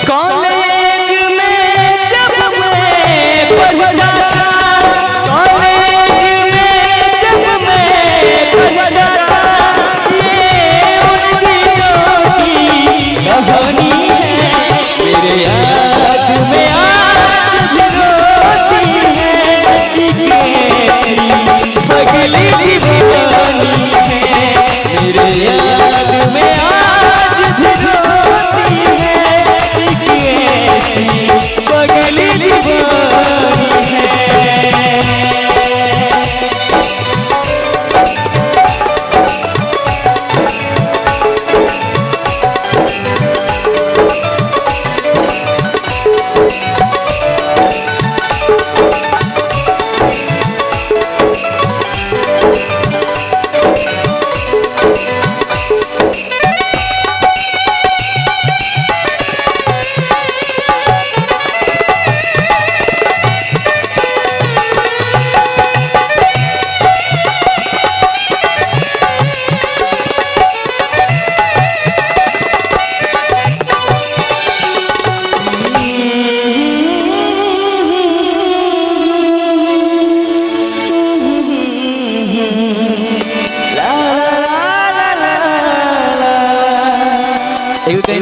College में जब मैं पढ़ता कॉलेज में जब मैं पढ़ता ये उन दिनों की कहानी है मेरे याद में आज भी रोती है कि कैसी पगली दीवानी है मेरे याद में आज भी रोती है कि कैसी पगली दीवानी है।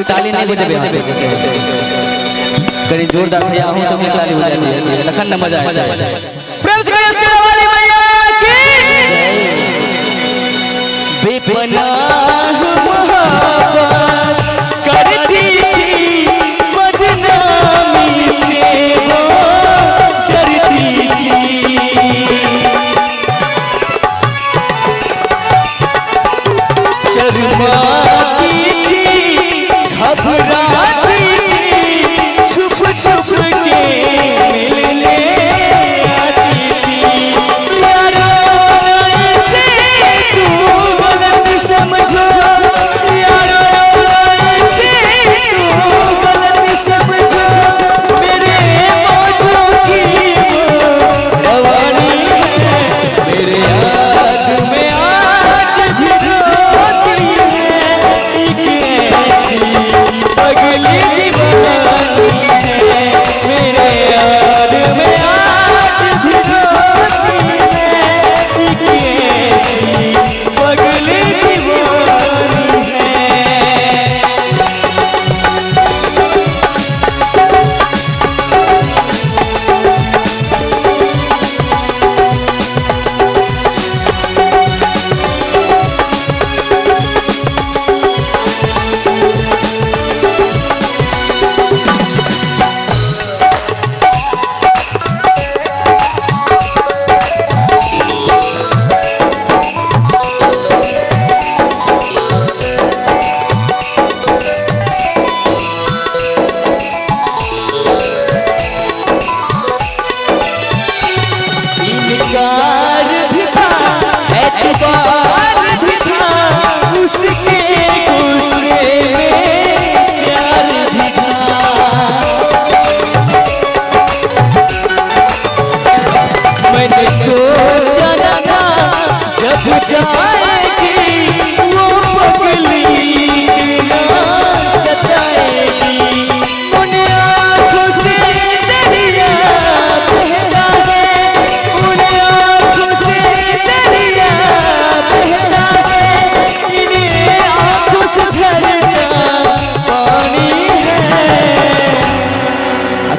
ताली नहीं बजे यहाँ से कहीं जोरदार भैया हूँ सब ताली बजाएंगे लखन न मजा आए प्रेम से शेरा वाली मैया की बेपनाह मोहब्बत करती थी बदनामी से वो डरती थी शर्माती घबराती छुप छुप के मिलने आती थी यारो ऐसे तू गलत समझो यारो ऐसे तू गलत समझो मेरे मौजों की वो रवानी है मेरे याद में आज भी रोती है पगली दीवानी है मेरे याद में आज भी रोती है कैसी पगली दीवानी है। इनकार भी था एतबार भी था उसके गुस्से में प्यार भी था मैंने सोचा न था जब जाएगी वो पगली बिना सताएगी उन आँखों से दरिया बहता है उन आँखों से दरिया बहता है इन्हीं आँखों से झरना पानी है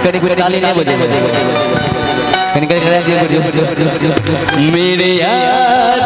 कहीं कोई ताली नहीं बजे कहीं कहीं मेरे याद